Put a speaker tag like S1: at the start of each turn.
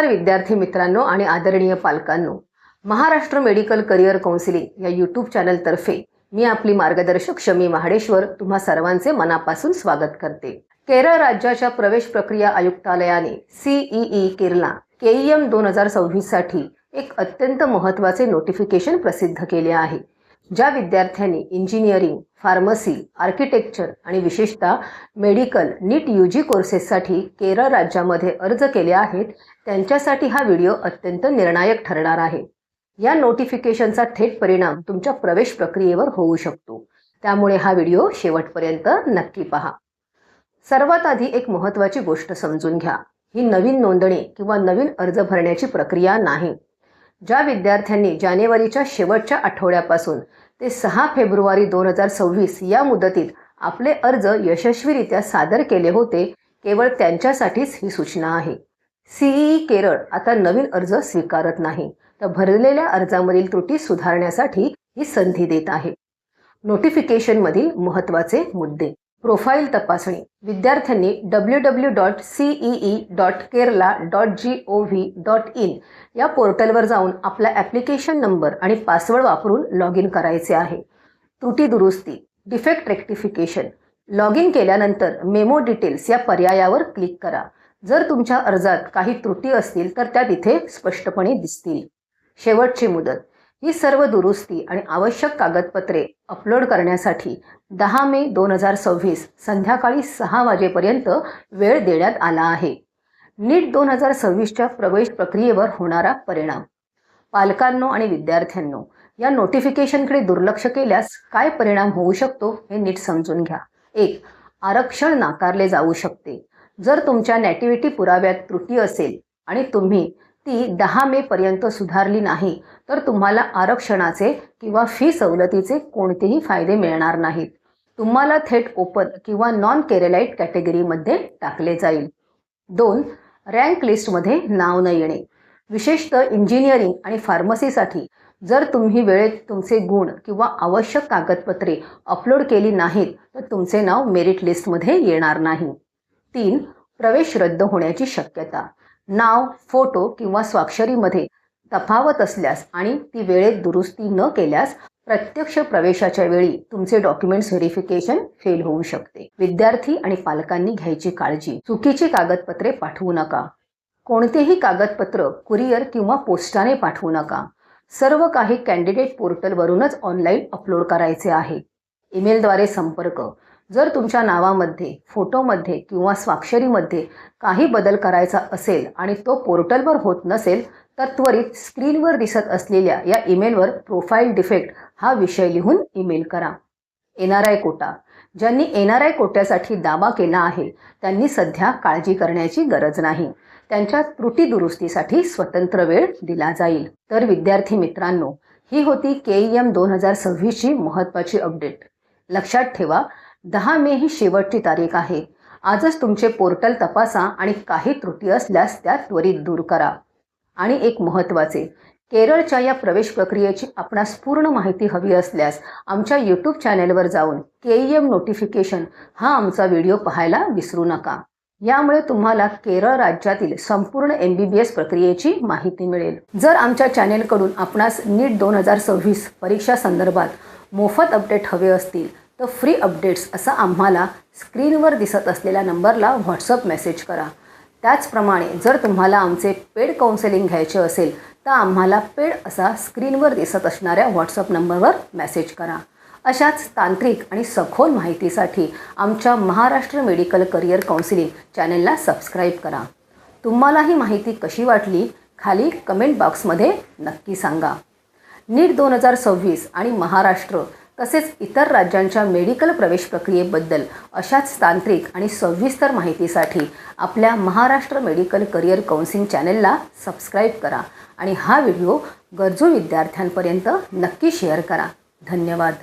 S1: विद्यार्थी मित्रांनो आणि आदरणीय पालकांनो, महाराष्ट्र मेडिकल करिअर काउन्सिलिंग या यूट्यूब चॅनलतर्फे मी आपली मार्गदर्शक शमी महाडेश्वर तुम्हा सर्वांचे मनापासून स्वागत करते। केरळ राज्याच्या प्रवेश प्रक्रिया आयुक्तालयाने CEE केरला KEM 2026 साठी एक अत्यंत महत्त्वाचे नोटिफिकेशन प्रसिद्ध केले आहे। ज्या विद्यार्थ्यांनी इंजिनिअरिंग, फार्मसी, आर्किटेक्चर आणि विशेषतः मेडिकल नीट UG कोर्सेससाठी केरळ राज्यामध्ये अर्ज केले आहेत त्यांच्यासाठी हा व्हिडिओ अत्यंत निर्णायक ठरणार आहे। या नोटिफिकेशनचा थेट परिणाम तुमच्या प्रवेश प्रक्रियेवर होऊ शकतो, त्यामुळे हा व्हिडिओ शेवटपर्यंत नक्की पहा। सर्वात आधी एक महत्त्वाची गोष्ट समजून घ्या, ही नवीन नोंदणी किंवा नवीन अर्ज भरण्याची प्रक्रिया नाही। ज्या विद्यार्थ्यांनी जानेवारीच्या शेवटच्या आठवड्यापासून ते 6 फेब्रुवारी 2026 या मुदतीत आपले अर्ज यशस्वीरित्या सादर केले होते, केवळ त्यांच्यासाठीच ही सूचना आहे। CEE केरळ आता नवीन अर्ज स्वीकारत नाही, तर भरलेल्या अर्जामधील त्रुटी सुधारण्यासाठी ही संधी देत आहे। नोटिफिकेशनमधील महत्त्वाचे मुद्दे: प्रोफाईल तपासणी। विद्यार्थ्यांनी www.cee.kerala.gov.in या पोर्टलवर जाऊन आपला ॲप्लिकेशन नंबर आणि पासवर्ड वापरून लॉग इन करायचे आहे। त्रुटी दुरुस्ती, डिफेक्ट रेक्टिफिकेशन। लॉग इन केल्यानंतर मेमो डिटेल्स या पर्यायावर क्लिक करा। जर तुमच्या अर्जात काही त्रुटी असतील तर त्या तिथे स्पष्टपणे दिसतील। शेवटची मुदत: ही सर्व दुरुस्ती आणि आवश्यक कागदपत्रे अपलोड करण्यासाठी 10 मे 2026 संध्याकाळी 6 वाजेपर्यंत वेळ देण्यात आला आहे। नीट 2026च्या प्रवेश प्रक्रियेवर होणारा परिणाम। पालकांनो आणि विद्यार्थ्यांनो, या नोटिफिकेशनकडे दुर्लक्ष केल्यास काय परिणाम होऊ शकतो हे नीट समजून घ्या। 1. आरक्षण नाकारले जाऊ शकते। जर तुमच्या नॅटिव्हिटी पुराव्यात त्रुटी असेल आणि तुम्ही ती 10 मे पर्यंत सुधारली नाही तर तुम्हाला आरक्षणाचे किंवा फी सवलतीचे कोणतेही फायदे मिळणार नाहीत। तुम्हाला थेट ओपन किंवा नॉन केरलाइट कॅटेगरीमध्ये टाकले जाईल। 2. रँक लिस्टमध्ये नाव न येणे। विशेषतः इंजिनिअरिंग आणि फार्मसीसाठी जर तुम्ही वेळेत तुमचे गुण किंवा आवश्यक कागदपत्रे अपलोड केली नाहीत तर तुमचे नाव मेरिट लिस्टमध्ये येणार नाही। 3. प्रवेश रद्द होण्याची शक्यता। नाव, फोटो किंवा स्वाक्षरीमध्ये तफावत असल्यास आणि ती वेळेत दुरुस्ती न केल्यास प्रत्यक्ष प्रवेशाच्या वेळी तुमचे डॉक्युमेंट्स व्हेरिफिकेशन फेल होऊ शकते। विद्यार्थी आणि पालकांनी घ्यायची काळजी: चुकीची कागदपत्रे पाठवू नका। कोणतेही कागदपत्र कुरिअर किंवा पोस्टाने पाठवू नका। सर्व काही कॅन्डिडेट पोर्टलवरूनच ऑनलाईन अपलोड करायचे आहे। ईमेलद्वारे संपर्क: जर तुमच्या नावामध्ये, फोटोमध्ये किंवा स्वाक्षरीमध्ये काही बदल करायचा असेल आणि तो पोर्टलवर होत नसेल तर त्वरित स्क्रीनवर दिसत असलेल्या या ईमेलवर प्रोफाईल डिफेक्ट हा विषय लिहून ईमेल करा। NRI कोटा: ज्यांनी NRI कोट्यासाठी दावा केला आहे त्यांनी सध्या काळजी करण्याची गरज नाही। त्यांच्या त्रुटी दुरुस्तीसाठी स्वतंत्र वेळ दिला जाईल। तर विद्यार्थी मित्रांनो, ही होती KEM 2026 ची महत्त्वाची अपडेट। लक्षात ठेवा, 10 मे ही शेवटची तारीख आहे। आजच तुमचे पोर्टल तपासा आणि काही त्रुटी असल्यास त्या त्वरित दूर करा। आणि एक महत्त्वाचे, केरळच्या या प्रवेश प्रक्रियेची आपणास पूर्ण माहिती हवी असल्यास आमच्या यूट्यूब चॅनेलवर जाऊन KEM नोटिफिकेशन हा आमचा व्हिडिओ पाहायला विसरू नका। यामुळे तुम्हाला केरळ राज्यातील संपूर्ण MBBS प्रक्रियेची माहिती मिळेल। जर आमच्या चॅनेलकडून आपणास नीट 2026 परीक्षा संदर्भात मोफत अपडेट हवे असतील तर फ्री अपडेट्स असा आम्हाला स्क्रीनवर दिसत असलेल्या नंबरला व्हॉट्सअप मेसेज करा। त्याचप्रमाणे जर तुम्हाला आमचे पेड काउन्सिलिंग घ्यायचे असेल तर आम्हाला पेड असा स्क्रीनवर दिसत असणाऱ्या व्हॉट्सअप नंबरवर मेसेज करा। अशाच तांत्रिक आणि सखोल माहितीसाठी आमच्या महाराष्ट्र मेडिकल करिअर काउन्सिलिंग चॅनलला सबस्क्राईब करा। तुम्हाला ही माहिती कशी वाटली खाली कमेंट बॉक्समध्ये नक्की सांगा। नीट 2026 आणि महाराष्ट्र तसेच इतर राज्यांच्या मेडिकल प्रवेश प्रक्रियेबद्दल अशाच तांत्रिक आणि सविस्तर माहितीसाठी आपल्या महाराष्ट्र मेडिकल करिअर काउन्सिलिंग चॅनलला सबस्क्राईब करा आणि हा व्हिडिओ गरजू विद्यार्थ्यांपर्यंत नक्की शेअर करा। धन्यवाद।